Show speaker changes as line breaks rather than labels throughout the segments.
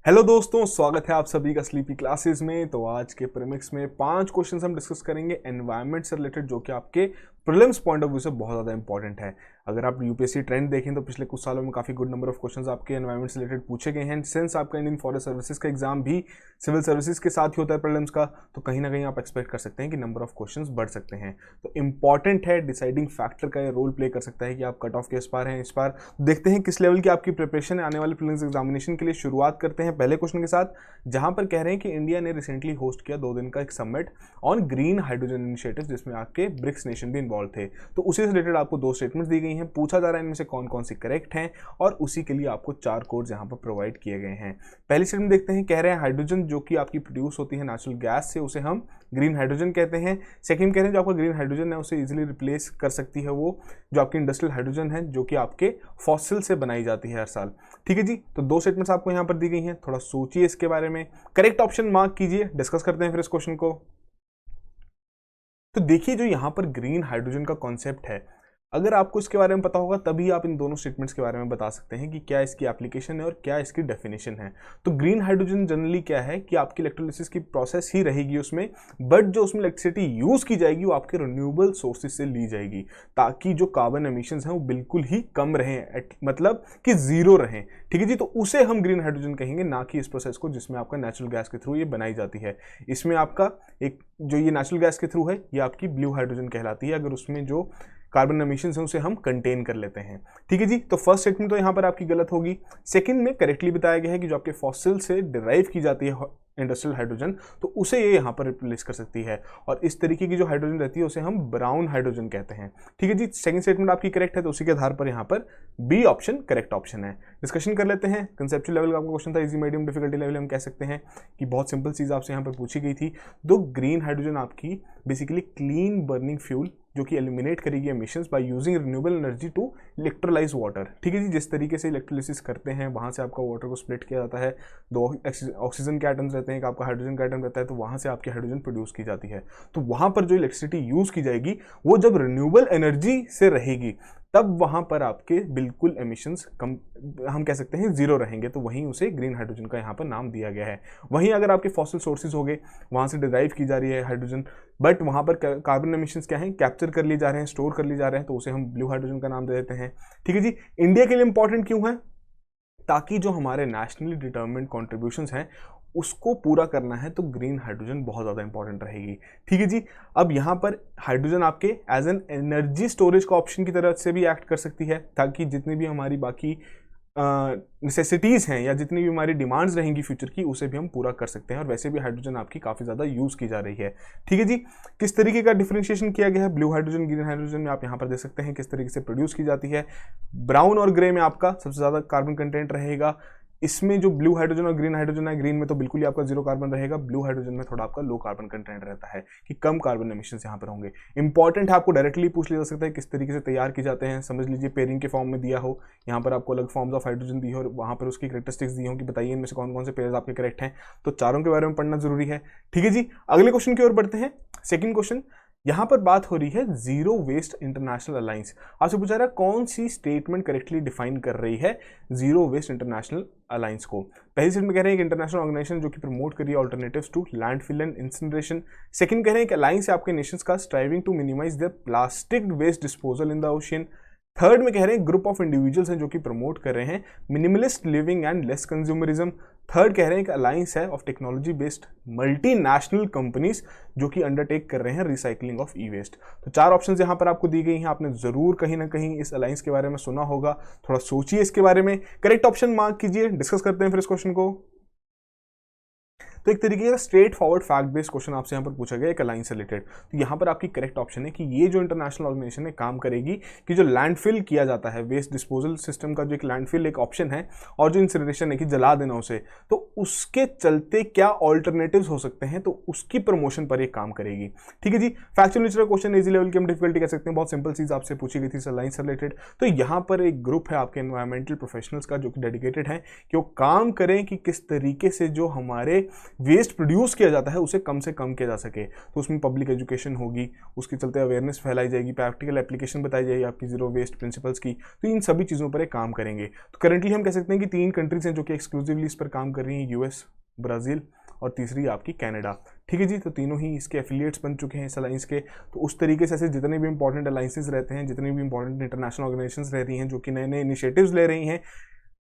Hello दोस्तों, स्वागत है आप सभी का स्लीपी क्लासेस में। तो आज के प्रीमिक्स में 5 क्वेश्चंस हम डिस्कस करेंगे एनवायरनमेंट से रिलेटेड, जो कि आपके प्रीलिम्स पॉइंट ऑफ व्यू से बहुत ज़्यादा इंपॉर्टेंट है। अगर आप यूपीएससी ट्रेंड देखें तो पिछले कुछ सालों में काफ़ी गुड नंबर ऑफ क्वेश्चंस आपके एनवायरनमेंट से रिलेटेड पूछे गए हैं। सिंस आपका इंडियन फॉरेस्ट सर्विसेज का एग्जाम भी सिविल सर्विसेज के साथ ही होता है प्रीलिम्स का, तो कहीं ना कहीं आप एक्सपेक्ट कर सकते हैं कि नंबर ऑफ क्वेश्चंस बढ़ सकते हैं। तो इंपॉर्टेंट है, डिसाइडिंग फैक्टर का ये रोल प्ले कर सकता है कि आप कट ऑफ के इस पार हैं इस पार। देखते हैं किस लेवल की आपकी प्रिपरेशन है आने वाले प्रीलिम्स एग्जामिनेशन के लिए। शुरुआत करते हैं पहले क्वेश्चन के साथ, जहां पर कह रहे हैं कि इंडिया ने रिसेंटली होस्ट किया 2 दिन का एक summit on green hydrogen initiative, जिसमें आपके ब्रिक्स नेशन भी इन्वॉल्व थे। तो उसी से रिलेटेड आपको 2 स्टेटमेंट्स दी गई हैं। पूछा जा रहा है इनमें से कौन कौन सी करेक्ट हैं, और उसी के लिए आपको 4 कोड्स यहां पर प्रोवाइड किए गए हैं। पहली स्टेटमेंट देखते हैं, कह रहे हैं हाइड्रोजन जो कि आपकी प्रोड्यूस होती है नेचुरल गैस से, उसे हम ग्रीन हाइड्रोजन कहते हैं। सेकंड कह रहे हैं जो आपका ग्रीन हाइड्रोजन है उसे इजीली रिप्लेस कर सकती है वो जो आपकी इंडस्ट्रियल हाइड्रोजन है, जो कि आपके फॉसिल से बनाई जाती है हर साल। ठीक है जी, तो 2 स्टेटमेंट्स आपको यहां पर दी गई हैं, थोड़ा सोचिए इसके बारे में, करेक्ट ऑप्शन मार्क कीजिए। डिस्कस करते हैं फिर इस क्वेश्चन को। तो देखिए, जो यहां पर ग्रीन हाइड्रोजन का कॉन्सेप्ट है, अगर आपको इसके बारे में पता होगा तभी आप इन दोनों स्टेटमेंट्स के बारे में बता सकते हैं कि क्या इसकी एप्लीकेशन है और क्या इसकी डेफिनेशन है। तो ग्रीन हाइड्रोजन जनरली क्या है कि आपकी इलेक्ट्रोलिसिस की प्रोसेस ही रहेगी उसमें, बट जो उसमें इलेक्ट्रिसिटी यूज की जाएगी वो आपके रिन्यूएबल सोर्सेज से ली जाएगी, ताकि जो कार्बन एमिशंस हैं वो बिल्कुल ही कम रहें, मतलब कि जीरो रहें। ठीक है जी, तो उसे हम ग्रीन हाइड्रोजन कहेंगे, ना कि इस प्रोसेस को जिसमें आपका नेचुरल गैस के थ्रू ये बनाई जाती है। इसमें आपका एक जो ये नेचुरल गैस के थ्रू है ये आपकी ब्लू हाइड्रोजन कहलाती है, अगर उसमें जो कार्बन एमिशंस हैं उसे हम कंटेन कर लेते हैं। ठीक है जी, तो फर्स्ट स्टेटमेंट तो यहां पर आपकी गलत होगी। सेकंड में करेक्टली बताया गया है कि जो आपके फॉसिल से डिराइव की जाती है इंडस्ट्रियल हाइड्रोजन, तो उसे ये यहां पर रिप्लेस कर सकती है, और इस तरीके की जो हाइड्रोजन रहती है उसे हम ब्राउन हाइड्रोजन कहते हैं। ठीक है जी, सेकंड स्टेटमेंट आपकी करेक्ट है, तो उसी के आधार पर यहां पर बी ऑप्शन करेक्ट ऑप्शन है। डिस्कशन कर लेते हैं। कंसेप्चुअल लेवल का आपका क्वेश्चन था, इजी मीडियम डिफिकल्टी लेवल हम कह सकते हैं कि बहुत सिंपल चीज आपसे यहां पर पूछी गई थी। दो ग्रीन हाइड्रोजन आपकी बेसिकली क्लीन बर्निंग फ्यूल जो कि एलिमिनेट करेगी emissions by using renewable energy to electrolyse water. ठीक है जी, जिस तरीके से इलेक्ट्रोलिसिस करते हैं वहां से आपका वाटर को स्प्लिट किया जाता है, 2 ऑक्सीजन के एटम्स रहते हैं, एक आपका हाइड्रोजन का एटम रहता है, तो वहां से आपकी हाइड्रोजन प्रोड्यूस की जाती है। तो वहां पर जो इलेक्ट्रिसिटी यूज की जाएगी वो जब रिन्यूएबल एनर्जी से रहेगी, तब वहां पर आपके बिल्कुल एमिशंस कम, हम कह सकते हैं जीरो रहेंगे, तो वहीं उसे ग्रीन हाइड्रोजन का यहाँ पर नाम दिया गया है। वहीं अगर आपके फॉसिल सोर्सेज हो गए, वहां से डिराइव की जा रही है हाइड्रोजन, बट वहां पर कार्बन एमिशंस क्या है, कैप्चर कर ली जा रहे हैं, स्टोर कर ली जा रहे हैं, तो उसे हम ब्लू हाइड्रोजन का नाम दे देते हैं। ठीक है जी, इंडिया के लिए इंपॉर्टेंट क्यों है? ताकि जो हमारे नेशनली डिटर्मिन्ड कॉन्ट्रीब्यूशंस हैं उसको पूरा करना है, तो ग्रीन हाइड्रोजन बहुत ज़्यादा इंपॉर्टेंट रहेगी। ठीक है जी, अब यहाँ पर हाइड्रोजन आपके एज एन एनर्जी स्टोरेज का ऑप्शन की तरह से भी एक्ट कर सकती है, ताकि जितनी भी हमारी बाकी नेसेसिटीज़ हैं या जितनी भी हमारी डिमांड्स रहेंगी फ्यूचर की, उसे भी हम पूरा कर सकते हैं। और वैसे भी हाइड्रोजन आपकी काफ़ी ज़्यादा यूज़ की जा रही है। ठीक है जी, किस तरीके का डिफरेंशिएशन किया गया है ब्लू हाइड्रोजन ग्रीन हाइड्रोजन में, आप यहाँ पर देख सकते हैं किस तरीके से प्रोड्यूस की जाती है। ब्राउन और ग्रे में आपका सबसे ज़्यादा कार्बन कंटेंट रहेगा। इसमें जो ब्लू हाइड्रोजन और ग्रीन हाइड्रोजन है, ग्रीन में तो बिल्कुल ही आपका 0 कार्बन रहेगा, ब्लू हाइड्रोजन में थोड़ा आपका लो कार्बन कंटेंट रहता है, कि कम कार्बन एमिशंस यहाँ पर होंगे। इंपॉर्टेंट है, आपको डायरेक्टली पूछ लिया जा सकता है किस तरीके से तैयार की जाते हैं। समझ लीजिए पेयरिंग के फॉर्म में दिया हो, यहाँ पर आपको अलग फॉर्म्स ऑफ हाइड्रोजन दी हो और वहाँ पर उसकी करेक्टरिस्टिक्स दी हो कि बताइए इनमें से कौन कौन से पेयर्स आपके करेक्ट हैं, तो चारों के बारे में पढ़ना जरूरी है। ठीक है जी, अगले क्वेश्चन की ओर बढ़ते हैं। सेकंड क्वेश्चन, यहां पर बात हो रही है जीरो वेस्ट इंटरनेशनल अलायंस। आपसे पूछा रहा है कौन सी स्टेटमेंट करेक्टली डिफाइन कर रही है जीरो वेस्ट इंटरनेशनल अलायंस को। पहली स्टेटमेंट कह रहे हैं कि इंटरनेशनल ऑर्गेनाइजेशन जो कि प्रमोट कर रही है alternatives to landfill and incineration. Second कह रहे हैं कि अलायंस है आपके नेशंस का striving to minimise the plastic waste disposal in the ocean. Third में कह रहे हैं ग्रुप ऑफ इंडिविजुअल्स हैं जो कि प्रमोट कर रहे हैं minimalist living and less consumerism. Third कह रहे हैं कि अलायंस है of technology based multinational companies जो कि अंडरटेक कर रहे हैं रिसाइकलिंग ऑफ ई वेस्ट। तो 4 ऑप्शंस यहां पर आपको दी गई हैं। आपने जरूर कहीं ना कहीं इस अलायंस के बारे में सुना होगा, थोड़ा सोचिए इसके बारे में, करेक्ट ऑप्शन मार्क कीजिए। डिस्कस करते हैं फिर इस क्वेश्चन को। तो एक तरीके का straight forward fact based question आपसे यहाँ पर पूछा गया एक अलायंस से रिलेटेड। तो यहाँ पर आपकी करेक्ट ऑप्शन है कि ये जो इंटरनेशनल ऑर्गेनाइजेशन है काम करेगी कि जो लैंडफिल किया जाता है, वेस्ट डिस्पोजल सिस्टम का जो एक लैंडफिल एक ऑप्शन है, और जो इंसिनरेशन है कि जला देना उसे, तो उसके चलते क्या ऑल्टरनेटिव्स हो सकते हैं, तो उसकी प्रमोशन पर ये काम करेगी। ठीक है जी, फैक्चुअल नेचर का क्वेश्चन, इजी लेवल की हम डिफिकल्टी कह सकते हैं, बहुत सिंपल चीज आपसे पूछी गई थी इस अलायंस से रिलेटेड। तो यहाँ पर एक ग्रुप है आपके एनवायरमेंटल प्रोफेशनल्स का जो कि डेडिकेटेड है कि वो काम करें कि किस तरीके से जो हमारे वेस्ट प्रोड्यूस किया जाता है उसे कम से कम किया जा सके। तो उसमें पब्लिक एजुकेशन होगी, उसके चलते अवेयरनेस फैलाई जाएगी, प्रैक्टिकल एप्लीकेशन बताई जाएगी आपकी जीरो वेस्ट प्रिंसिपल्स की। तो इन सभी चीज़ों पर एक काम करेंगे। तो करंटली हम कह सकते हैं कि 3 कंट्रीज हैं जो कि एक्सक्लूसिवली इस पर काम कर रही हैं, यूएस, ब्राज़ील और तीसरी आपकी कनाडा। ठीक है जी, तो तीनों ही इसके एफिलिएट्स बन चुके हैं इस अलायंस के। तो उस तरीके से ऐसे जितने भी इंपॉर्टेंट अलायंसेस रहते हैं, जितनी भी इंपॉर्टेंट इंटरनेशनल ऑर्गेनाइजेशंस रह रही हैं जो कि नए नए इनिशिएटिव्स ले रही हैं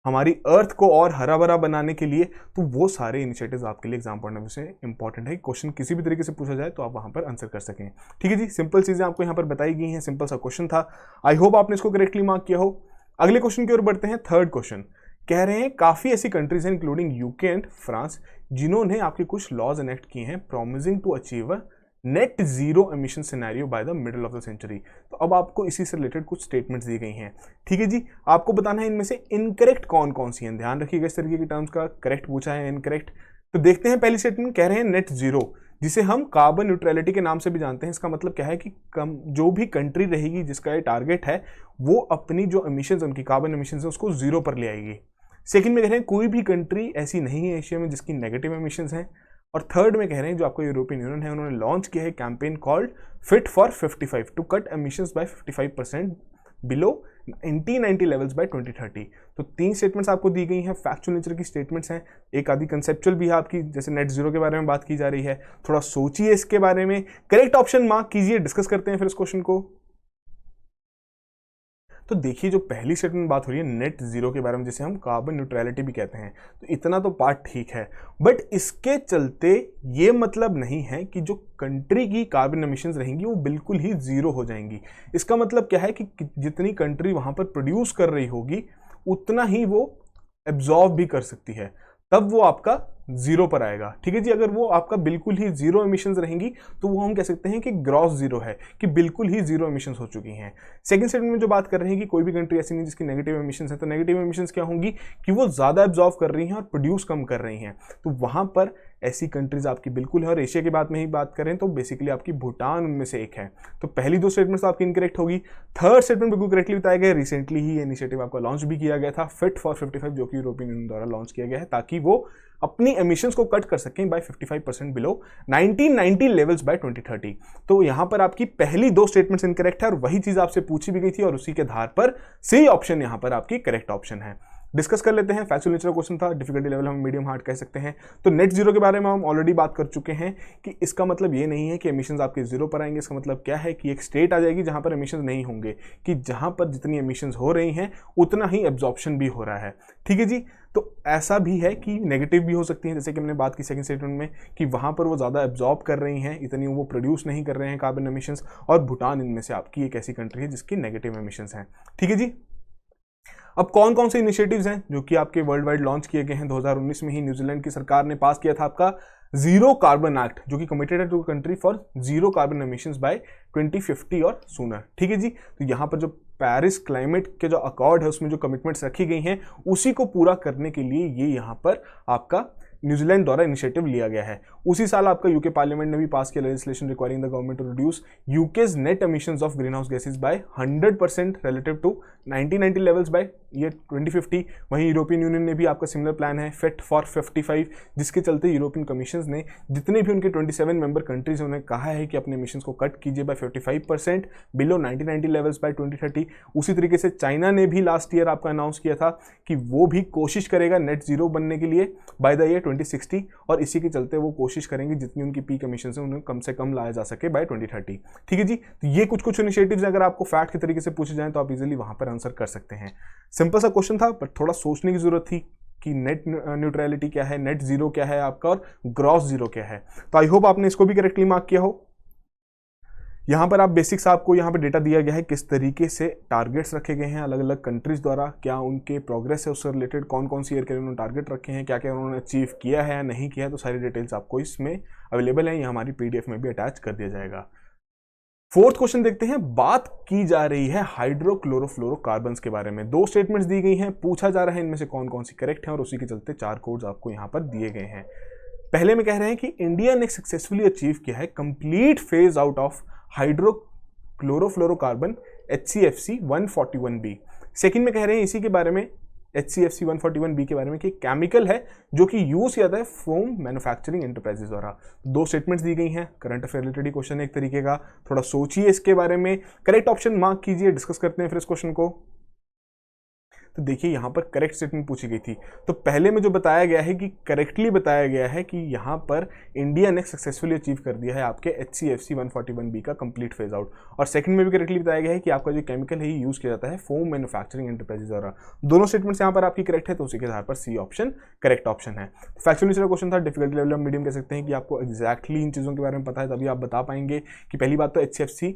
हमारी अर्थ को और हरा भरा बनाने के लिए, तो वो सारे इनिशिएटिव्स आपके लिए एग्जाम पॉइंट ऑफ व्यू से इंपॉर्टेंट है। क्वेश्चन किसी भी तरीके से पूछा जाए तो आप वहां पर आंसर कर सकें। ठीक है जी, सिंपल चीजें आपको यहाँ पर बताई गई हैं, सिंपल सा क्वेश्चन था। आई होप आपने इसको करेक्टली मार्क किया हो। अगले क्वेश्चन की ओर बढ़ते हैं। थर्ड क्वेश्चन कह रहे हैं काफी ऐसी कंट्रीज हैं इंक्लूडिंग यूके एंड फ्रांस जिन्होंने आपके कुछ लॉज एनेक्ट किए हैं promising to achieve a net zero emission scenario by the middle of the century. तो अब आपको इसी से रिलेटेड कुछ स्टेटमेंट्स दी गई हैं। ठीक है जी, आपको बताना है इनमें से इनकरेक्ट कौन कौन सी हैं। ध्यान रखिएगा इस तरीके की टर्म्स का, करेक्ट पूछा है इनकरेक्ट। तो देखते हैं पहली स्टेटमेंट कह रहे हैं नेट जीरो, जिसे हम कार्बन न्यूट्रलिटी के नाम से भी जानते हैं। इसका मतलब क्या है कि कम जो भी कंट्री रहेगी जिसका ये टारगेट है वो अपनी जो एमिशंस उनकी कार्बन एमिशंस है उसको जीरो पर ले आएगी। सेकंड में कह रहे हैं कोई भी कंट्री ऐसी नहीं है एशिया में जिसकी नेगेटिव एमिशंस हैं। और थर्ड में कह रहे हैं जो आपका यूरोपियन यूनियन है उन्होंने लॉन्च किया है campaign called fit for 55 to cut emissions by 55% below 1990 levels by 2030। तो 3 स्टेटमेंट्स आपको दी गई हैं, फैक्चुअल नेचर की स्टेटमेंट्स हैं, एक आधी कंसेप्चुअल भी है आपकी, जैसे नेट जीरो के बारे में बात की जा रही है। थोड़ा सोचिए इसके बारे में, करेक्ट ऑप्शन मार्क कीजिए, डिस्कस करते हैं फिर इस क्वेश्चन को। तो देखिए जो पहली स्टेटमेंट बात हो रही है नेट जीरो के बारे में, जिसे हम कार्बन न्यूट्रलिटी भी कहते हैं, तो इतना तो पार्ट ठीक है, बट इसके चलते ये मतलब नहीं है कि जो कंट्री की कार्बन एमिशंस रहेंगी वो बिल्कुल ही जीरो हो जाएंगी। इसका मतलब क्या है कि जितनी कंट्री वहां पर प्रोड्यूस कर रही होगी उतना ही वो एब्जॉर्ब भी कर सकती है, तब वो आपका जीरो पर आएगा। ठीक है जी, अगर वो आपका बिल्कुल ही जीरो एमिशंस रहेंगी तो वो हम कह सकते हैं कि ग्रॉस जीरो है, कि बिल्कुल ही जीरो एमिशंस हो चुकी हैं। सेकंड स्टेटमेंट में जो बात कर रहे हैं कि कोई भी कंट्री ऐसी नहीं जिसकी नेगेटिव एमिशंस है, तो नेगेटिव एमिशंस क्या होंगी कि वो ज्यादा एब्जॉर्व कर रही हैं और प्रोड्यूस कम कर रही हैं। तो वहां पर ऐसी कंट्रीज आपकी बिल्कुल है। और एशिया की बात में ही बात करें तो बेसिकली आपकी भूटान उनमें से एक है। तो पहली 2 स्टेटमेंट्स तो आपकी इनकरेक्ट होगी। थर्ड स्टेटमेंट बिल्कुल करेक्टली बताया गया। रिसेंटली ही इनिशिएटिव आपका लॉन्च भी किया गया था फिट फॉर 55, जो कि यूरोपियन यूनियन द्वारा लॉन्च किया गया है ताकि वो अपनी एमिशंस को कट कर सकें बाय 55% बिलो 1990 लेवल्स बाय 2030। तो यहां पर आपकी पहली 2 स्टेटमेंट्स इनकरेक्ट है और वही चीज आपसे पूछी भी गई थी और उसी के आधार पर सही ऑप्शन यहां पर आपकी करेक्ट ऑप्शन है। डिस्कस कर लेते हैं। फैक्चुअल नेचर क्वेश्चन था, डिफिकल्टी लेवल हम मीडियम हार्ड कह सकते हैं। तो नेट जीरो के बारे में हम ऑलरेडी बात कर चुके हैं कि इसका मतलब ये नहीं है कि एमिशंस आपके जीरो पर आएंगे। इसका मतलब क्या है कि एक स्टेट आ जाएगी जहां पर एमिशंस नहीं होंगे, कि जहां पर जितनी एमिशंस हो रही हैं उतना ही एब्जॉर्प्शन भी हो रहा है। ठीक है जी, तो ऐसा भी है कि नेगेटिव भी हो सकती है, जैसे कि हमने बात की सेकंड स्टेटमेंट में कि वहां पर वो ज़्यादा एब्जॉर्ब कर रही हैं, इतनी वो प्रोड्यूस नहीं कर रहे हैं कार्बन एमिशंस, और भूटान इनमें से आपकी एक ऐसी कंट्री है जिसकी नेगेटिव एमिशंस हैं। ठीक है जी, अब कौन कौन से इनिशिएटिव्स हैं जो कि आपके वर्ल्ड वाइड लॉन्च किए गए हैं। 2019 में ही न्यूजीलैंड की सरकार ने पास किया था आपका जीरो कार्बन एक्ट, जो कि कमिटेड है to country for zero carbon emissions by 2050 और सूनर। ठीक है जी, तो यहाँ पर जो पेरिस क्लाइमेट के जो अकॉर्ड है उसमें जो कमिटमेंट्स रखी गई हैं उसी को पूरा करने के लिए ये यहाँ पर आपका न्यूजीलैंड द्वारा इनिशिएटिव लिया गया है। उसी साल आपका यूके पार्लियामेंट ने भी पास किया legislation requiring the government to reduce UK's net emissions of green house gases by 100% relative to 1990 levels by year 2050। वहीं यूरोपियन यूनियन ने भी आपका सिमिलर प्लान है फिट फॉर 55, जिसके चलते यूरोपियन कमीशन ने जितने भी उनके 27 मेंबर कंट्रीज उन्हें कहा है कि अपने एमिशंस को कट कीजिए बाय 55% बिलो 1990 लेवल्स बाय 2030। उसी तरीके से चाइना ने भी लास्ट ईयर आपका अनाउंस किया था कि वो भी कोशिश करेगा नेट जीरो बनने के लिए बाय द ईयर 2060, और इसी के चलते वो कोशिश करेंगे जितनी उनकी पीक एमिशंस हैं उन्हें कम से कम लाया जा सके बाय 2030। ठीक है जी, तो ये कुछ इनिशिएटिव्स अगर आपको फैक्ट के तरीके से पूछे जाएं तो आप इजीली वहां पर आंसर कर सकते हैं। सिंपल सा क्वेश्चन था पर थोड़ा सोचने की जरूरत थी कि नेट न्यूट्रलिटी क्या है, नेट जीरो क्या है आपका, और ग्रॉस जीरो क्या है। तो आई होप आपने इसको भी करेक्टली मार्क किया हो। यहाँ पर आप बेसिक्स आपको यहाँ पर डेटा दिया गया है किस तरीके से टारगेट्स रखे गए हैं अलग अलग कंट्रीज द्वारा, क्या उनके प्रोग्रेस है उससे रिलेटेड, कौन कौन सी ईयर के लिए उन्होंने टारगेट रखे हैं, क्या क्या उन्होंने अचीव किया है या नहीं किया है। तो सारी डिटेल्स आपको इसमें अवेलेबल है, ये हमारी पीडीएफ में भी अटैच कर दिया जाएगा। फोर्थ क्वेश्चन देखते हैं। बात की जा रही है हाइड्रोक्लोरोफ्लोरोकार्बन्स के बारे में। 2 स्टेटमेंट्स दी गई हैं, पूछा जा रहा है इनमें से कौन कौन सी करेक्ट है, और उसी के चलते 4 कोड्स आपको यहाँ पर दिए गए हैं। पहले में कह रहे हैं कि इंडिया ने सक्सेसफुली अचीव किया है complete phase out of hydrochlorofluorocarbon HCFC 141b। Second में कह रहे हैं इसी के बारे में HCFC 141B के बारे में कि केमिकल है जो कि यूज किया जाता है फोम मैन्युफैक्चरिंग एंटरप्राइजेस द्वारा। दो स्टेटमेंट्स दी गई हैं, करंट अफेयर रिलेटेड क्वेश्चन है एक तरीके का, थोड़ा सोचिए इसके बारे में, करेक्ट ऑप्शन मार्क कीजिए, डिस्कस करते हैं फिर इस क्वेश्चन को। तो देखिए यहाँ पर करेक्ट स्टेटमेंट पूछी गई थी, तो पहले में जो बताया गया है कि करेक्टली बताया गया है कि यहाँ पर इंडिया ने सक्सेसफुली अचीव कर दिया है आपके HCFC 141B का कंप्लीट फेज आउट, और सेकंड में भी करेक्टली बताया गया है कि आपका जो केमिकल है ये यूज किया जाता है फोम मैन्युफैक्चरिंग एंटरप्राइजेस द्वारा। दोनों स्टेटमेंट्स यहाँ पर आपकी करेक्ट है, तो उसी के आधार पर सी ऑप्शन करेक्ट ऑप्शन है। फैक्चुअल नेचर का क्वेश्चन था, डिफिकल्टी लेवल मीडियम कह सकते हैं कि आपको एक्जैक्टली इन चीज़ों के बारे में पता है, तभी आप बता पाएंगे कि पहली बात तो HCFC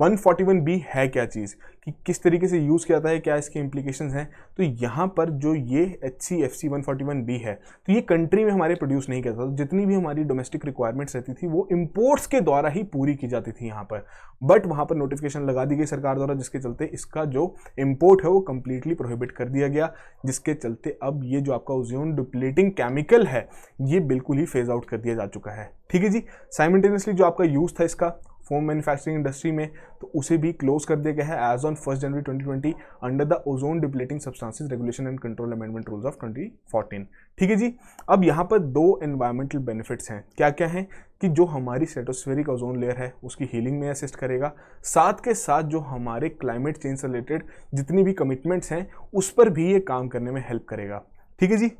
141B है क्या चीज़, कि किस तरीके से यूज़ किया जाता है, क्या इसके इम्प्लीकेशंस हैं। तो यहाँ पर जो ये HCFC 141B है तो ये कंट्री में हमारे प्रोड्यूस नहीं करता, तो जितनी भी हमारी डोमेस्टिक रिक्वायरमेंट्स रहती थी वो इंपोर्ट्स के द्वारा ही पूरी की जाती थी यहाँ पर, बट वहाँ पर नोटिफिकेशन लगा दी गई सरकार द्वारा, जिसके चलते इसका जो इम्पोर्ट है वो कंप्लीटली प्रोहिबिट कर दिया गया, जिसके चलते अब ये जो आपका ओजोन डिप्लीटिंग केमिकल है ये बिल्कुल ही फेज आउट कर दिया जा चुका है। ठीक है जी। साइमल्टेनियसली जो आपका यूज था इसका फोम मैन्युफैक्चरिंग इंडस्ट्री में, तो उसे भी क्लोज कर दिया गया है as on 1 January 2020 under the ozone depleting substances regulation and control amendment rules of 2014। ठीक है जी। अब यहाँ पर दो एनवायरमेंटल बेनिफिट्स हैं, क्या क्या हैं कि जो हमारी स्ट्रेटोस्फेरिक ओजोन लेयर है उसकी हीलिंग में असिस्ट करेगा, साथ के साथ जो हमारे क्लाइमेट चेंज से रिलेटेड जितनी भी कमिटमेंट्स हैं उस पर भी ये काम करने में हेल्प करेगा। ठीक है जी।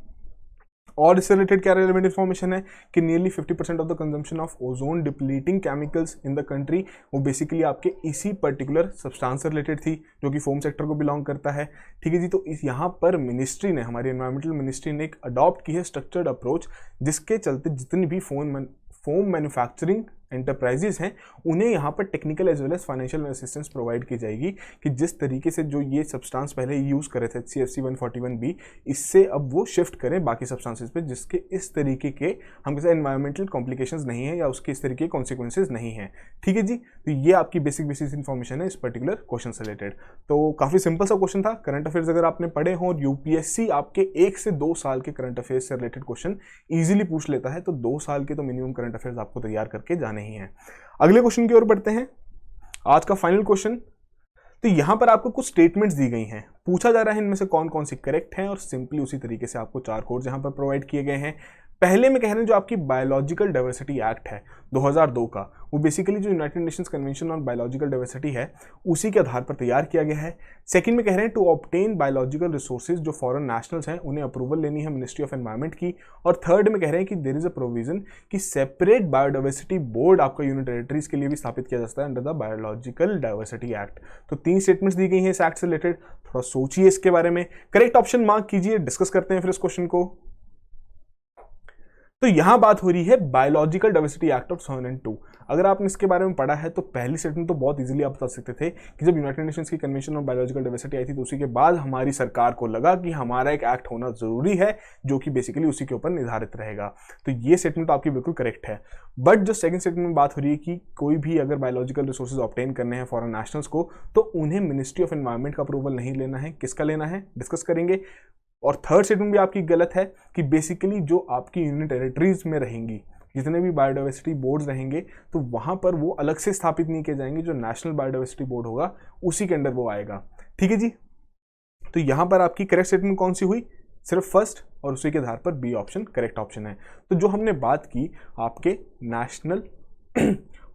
और इससे रिलेटेड क्या रेलेवेंट इन्फॉर्मेशन है कि nearly 50% of the consumption of ozone depleting chemicals in the country वो बेसिकली आपके इसी पर्टिकुलर सब्सटेंस से रिलेटेड थी जो कि फोम सेक्टर को बिलोंग करता है। ठीक है जी। तो इस यहाँ पर मिनिस्ट्री ने, हमारी एनवायरमेंटल मिनिस्ट्री ने एक अडॉप्ट की है स्ट्रक्चर्ड अप्रोच, जिसके चलते जितनी भी फोम मैन्युफैक्चरिंग एंटरप्राइजेस हैं उन्हें यहाँ पर technical as well as financial assistance provide की जाएगी कि जिस तरीके से जो ये सब्सटेंस पहले यूज़ करे थे HCFC 141B, इससे अब वो शिफ्ट करें बाकी सब्सटेंसेस पे जिसके इस तरीके के हम कहते हैं एनवायरमेंटल कॉम्प्लिकेशंस नहीं है या उसके इस तरीके के कॉन्सिक्वेंसेज नहीं है। ठीक है जी। तो ये आपकी बेसिक इन्फॉर्मेशन है इस पर्टिकुलर क्वेश्चन से रिलेटेड। तो काफ़ी सिंपल सा क्वेश्चन था। करंट अफेयर्स अगर आपने पढ़े हो और UPSC आपके 1 से 2 साल के करंट अफेयर्स से रिलेटेड क्वेश्चन ईजिली पूछ लेता है, तो 2 साल के तो मिनिमम करंट अफेयर्स आपको तैयार करके जाने ही हैं। अगले क्वेश्चन की ओर बढ़ते हैं, आज का फाइनल क्वेश्चन। तो यहां पर आपको कुछ स्टेटमेंट्स दी गई हैं, पूछा जा रहा है इनमें से कौन कौन सी करेक्ट हैं, और सिंपली उसी तरीके से आपको 4 कोड्स यहां पर प्रोवाइड किए गए हैं। पहले में कह रहे हैं जो आपकी बायोलॉजिकल डाइवर्सिटी एक्ट है 2002 का, वो बेसिकली जो United Nations convention on biological diversity है उसी के आधार पर तैयार किया गया है। सेकंड में कह रहे हैं टू ऑब्टेन बायोलॉजिकल रिसोर्सेज जो फॉरेन नेशनल्स हैं उन्हें अप्रूवल लेनी है मिनिस्ट्री ऑफ एनवायरमेंट की। और थर्ड में कह रहे हैं कि देयर इज अ प्रोविजन कि सेपरेट बायोडाइवर्सिटी बोर्ड आपका यूनियन टेरिटरीज के लिए भी स्थापित किया जा सकता है under the biological diversity act. तो 3 स्टेटमेंट्स दी गई हैं इस एक्ट से रिलेटेड, थोड़ा सोचिए इसके बारे में, करेक्ट ऑप्शन मार्क कीजिए, डिस्कस करते हैं फिर इस क्वेश्चन को। तो यहां बात हो रही है बायोलॉजिकल डाइवर्सिटी एक्ट ऑफ 2002। अगर आपने इसके बारे में पढ़ा है तो पहली स्टेटमेंट तो बहुत इजीली आप बता सकते थे कि जब यूनाइटेड नेशंस की कन्वेंशन ऑन बायोलॉजिकल डाइवर्सिटी आई थी तो उसी के बाद हमारी सरकार को लगा कि हमारा एक एक्ट होना जरूरी है जो कि बेसिकली उसी के ऊपर निर्धारित रहेगा। तो ये स्टेटमेंट तो आपकी बिल्कुल करेक्ट है। बट जो सेकंड स्टेटमेंट में बात हो रही है कि कोई भी अगर बायोलॉजिकल रिसोर्सेज ऑब्टेन करने हैं फॉरेन नेशनल्स को तो उन्हें मिनिस्ट्री ऑफ एनवायरमेंट का अप्रूवल नहीं लेना है, किसका लेना है डिस्कस करेंगे। और थर्ड स्टेटमेंट भी आपकी गलत है कि बेसिकली जो आपकी यूनियन टेरिटरीज में रहेंगी जितने भी बायोडाइवर्सिटी बोर्ड्स रहेंगे तो वहां पर वो अलग से स्थापित नहीं किए जाएंगे, जो नेशनल बायोडाइवर्सिटी बोर्ड होगा उसी के अंडर वो आएगा। ठीक है जी। तो यहां पर आपकी करेक्ट स्टेटमेंट कौन सी हुई, सिर्फ फर्स्ट, और उसी के आधार पर बी ऑप्शन करेक्ट ऑप्शन है। तो जो हमने बात की आपके नेशनल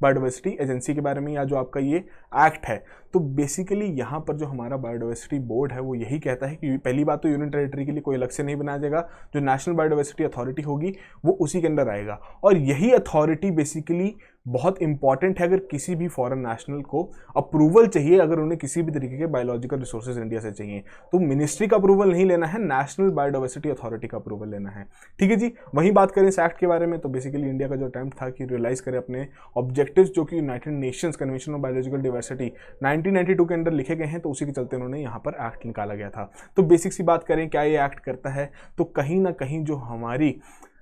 बायोडाइवर्सिटी एजेंसी के बारे में या जो आपका ये एक्ट है, तो बेसिकली यहाँ पर जो हमारा बायोडाइवर्सिटी बोर्ड है वो यही कहता है कि पहली बात तो यूनियन टेरिटरी के लिए कोई अलग से नहीं बनाया जाएगा, जो नेशनल बायोडाइवर्सिटी अथॉरिटी होगी वो उसी के अंदर आएगा। और यही अथॉरिटी बेसिकली बहुत इंपॉर्टेंट है अगर किसी भी फॉरेन नेशनल को अप्रूवल चाहिए, अगर उन्हें किसी भी तरीके के बायोलॉजिकल रिसोर्सेज इंडिया से चाहिए तो मिनिस्ट्री का अप्रूवल नहीं लेना है, नेशनल बायोडाइवर्सिटी अथॉरिटी का अप्रूवल लेना है। ठीक है जी। वहीं बात करें इस एक्ट के बारे में तो बेसिकली इंडिया का जो अटेम्प्ट था कि रियलाइज करे अपने ऑब्जेक्टिव्स जो कि United Nations convention on biological diversity 1992 के अंदर लिखे गए हैं, तो उसी के चलते उन्होंने यहाँ पर एक्ट निकाला गया था। तो बेसिक सी बात करें क्या ये एक्ट करता है, तो कहीं ना कहीं जो हमारी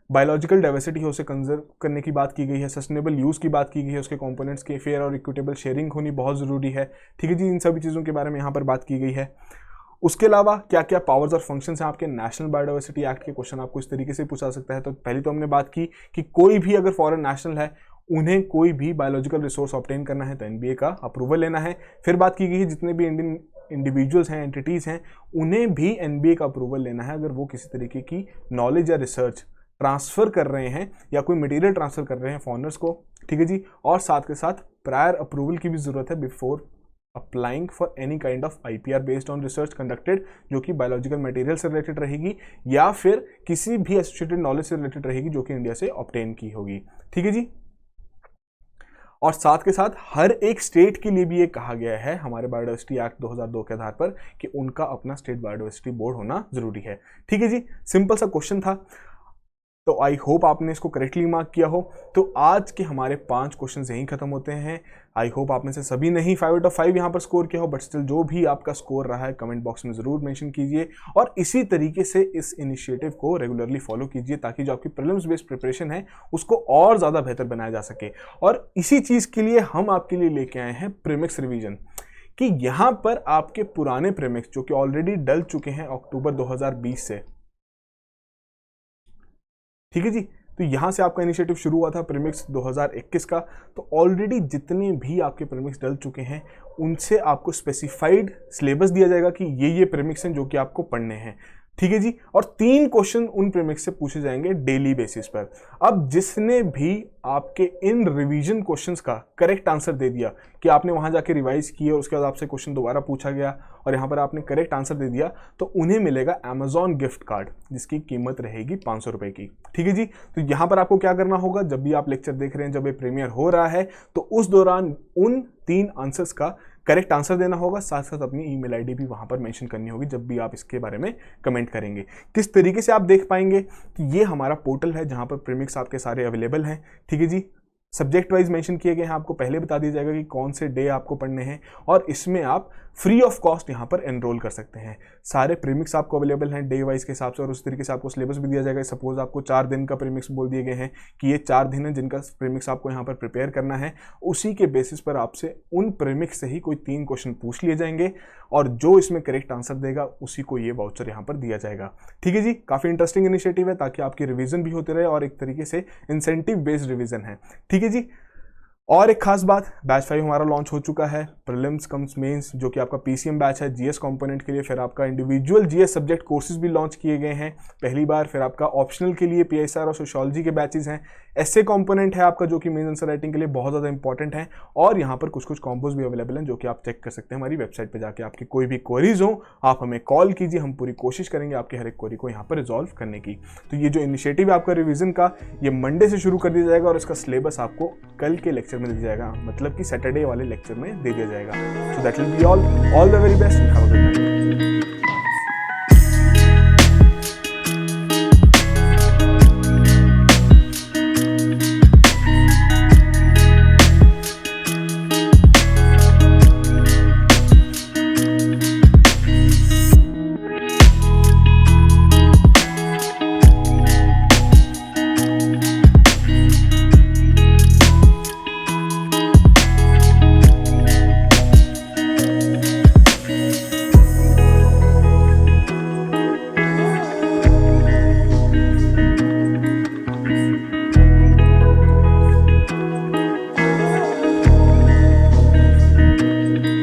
बायोलॉजिकल डाइवर्सिटी है उसे कंजर्व करने की बात की गई है, सस्टेनेबल यूज़ की बात की गई है, उसके कंपोनेंट्स की फेयर और इक्विटेबल शेयरिंग होनी बहुत ज़रूरी है। ठीक है जी। इन सभी चीज़ों के बारे में यहाँ पर बात की गई है। उसके अलावा क्या क्या पावर्स और फंक्शंस हैं आपके नेशनल बायोडाइवर्सिटी एक्ट के, क्वेश्चन आपको इस तरीके से पूछा सकता है। तो पहले तो हमने बात की कि कोई भी अगर फॉरेन नेशनल है उन्हें कोई भी बायोलॉजिकल रिसोर्स ऑब्टेन करना है तो NBA का अप्रूवल लेना है। फिर बात की गई है जितने भी इंडियन इंडिविजुअल्स हैं, एंटिटीज़ हैं, उन्हें भी एनबीए का अप्रूवल लेना है अगर वो किसी तरीके की नॉलेज या रिसर्च ट्रांसफ़र कर रहे हैं या कोई मटेरियल ट्रांसफ़र कर रहे हैं फॉरेनर्स को, ठीक है जी। और साथ के साथ प्रायर अप्रूवल की भी ज़रूरत है before applying for any kind of IPR based on research conducted, जो कि बायोलॉजिकल मटेरियल से रिलेटेड रहेगी या फिर किसी भी एसोसिएटेड नॉलेज से रिलेटेड रहेगी जो कि इंडिया से ऑब्टेन की होगी, ठीक है जी। और साथ के साथ हर एक स्टेट के लिए भी ये कहा गया है हमारे बायोडाइवर्सिटी एक्ट 2002 के आधार पर कि उनका अपना स्टेट बायोडाइवर्सिटी बोर्ड होना जरूरी है, ठीक है जी। सिंपल सा क्वेश्चन था, तो आई होप आपने इसको करेक्टली मार्क किया हो। तो आज के हमारे 5 क्वेश्चन यहीं खत्म होते हैं। आई होप आप में से सभी ने ही 5 आउट ऑफ 5 यहाँ पर स्कोर किया हो, बट स्टिल जो भी आपका स्कोर रहा है कमेंट बॉक्स में ज़रूर मेंशन कीजिए और इसी तरीके से इस इनिशिएटिव को रेगुलरली फॉलो कीजिए ताकि जो आपकी प्रीलिम्स बेस्ड प्रिपरेशन है उसको और ज़्यादा बेहतर बनाया जा सके। और इसी चीज़ के लिए हम आपके लिए लेके आए हैं प्रीमिक्स रिवीजन, कि यहाँ पर आपके पुराने प्रीमिक्स जो कि ऑलरेडी डल चुके हैं अक्टूबर 2020 से, ठीक है जी। तो यहाँ से आपका इनिशिएटिव शुरू हुआ था प्रीमिक्स 2021 का, तो ऑलरेडी जितने भी आपके प्रीमिक्स डल चुके हैं उनसे आपको स्पेसिफाइड सिलेबस दिया जाएगा कि ये प्रीमिक्स हैं जो कि आपको पढ़ने हैं, ठीक है जी। और 3 क्वेश्चन उन प्रीमिक्स से पूछे जाएंगे डेली बेसिस पर। अब जिसने भी आपके इन रिवीजन क्वेश्चंस का करेक्ट आंसर दे दिया कि आपने वहां जाके रिवाइज किए और उसके बाद आपसे क्वेश्चन दोबारा पूछा गया और यहाँ पर आपने करेक्ट आंसर दे दिया, तो उन्हें मिलेगा अमेजॉन गिफ्ट कार्ड जिसकी कीमत रहेगी 500 रुपए की, ठीक है जी। तो यहाँ पर आपको क्या करना होगा, जब भी आप लेक्चर देख रहे हैं, जब ये प्रीमियर हो रहा है, तो उस दौरान उन 3 आंसर्स का करेक्ट आंसर देना होगा, साथ साथ अपनी ईमेल आईडी भी वहां पर मेंशन करनी होगी जब भी आप इसके बारे में कमेंट करेंगे। किस तरीके से आप देख पाएंगे, तो ये हमारा पोर्टल है जहां पर प्रीमिक्स आपके सारे अवेलेबल हैं, ठीक है जी। सब्जेक्ट वाइज मेंशन किए गए हैं, आपको पहले बता दिया जाएगा कि कौन से डे आपको पढ़ने हैं और इसमें आप फ्री ऑफ कॉस्ट यहाँ पर एनरोल कर सकते हैं। सारे प्रीमिक्स आपको अवेलेबल हैं डे वाइज के हिसाब से और उस तरीके से आपको सिलेबस भी दिया जाएगा। सपोज आपको 4 दिन का प्रीमिक्स बोल दिए गए हैं कि ये 4 दिन है जिनका प्रीमिक्स आपको यहाँ पर प्रिपेयर करना है, उसी के बेसिस पर आपसे उन प्रीमिक्स से ही कोई 3 क्वेश्चन पूछ लिए जाएंगे और जो इसमें करेक्ट आंसर देगा उसी को ये वाउचर यहाँ पर दिया जाएगा, ठीक है जी। काफ़ी इंटरेस्टिंग इनिशिएटिव है ताकि आपकी रिविजन भी होते रहे और एक तरीके से इंसेंटिव बेस्ड रिविजन है, ठीक है जी। और एक खास बात, बैच 5 हमारा लॉन्च हो चुका है, प्रीलिम्स कम्स मेंस, जो कि आपका पीसीएम बैच है जीएस कंपोनेंट के लिए। फिर आपका इंडिविजुअल जीएस सब्जेक्ट कोर्सेज भी लॉन्च किए गए हैं पहली बार। फिर आपका ऑप्शनल के लिए पीएसआर और सोशियोलॉजी के बैचेज हैं। एसए कंपोनेंट है आपका जो कि मेंस आंसर राइटिंग के लिए बहुत ज़्यादा इंपॉर्टेंट है। और यहाँ पर कुछ कुछ कॉम्पोज भी अवेलेबल हैं जो कि आप चेक कर सकते हैं हमारी वेबसाइट पर जाकर। आपकी कोई भी क्वेरीज हो आप हमें कॉल कीजिए, हम पूरी कोशिश करेंगे आपके हर एक क्वेरी को यहाँ पर रिजॉल्व करने की। तो ये जो इनिशिएटिव है आपका रिविजन का, ये मंडे से शुरू कर दिया जाएगा और इसका सिलेबस आपको कल के लेक्चर में दिया जाएगा, मतलब कि सैटरडे वाले लेक्चर में दे दिया जाएगा। So that will be all the very best, have a good night.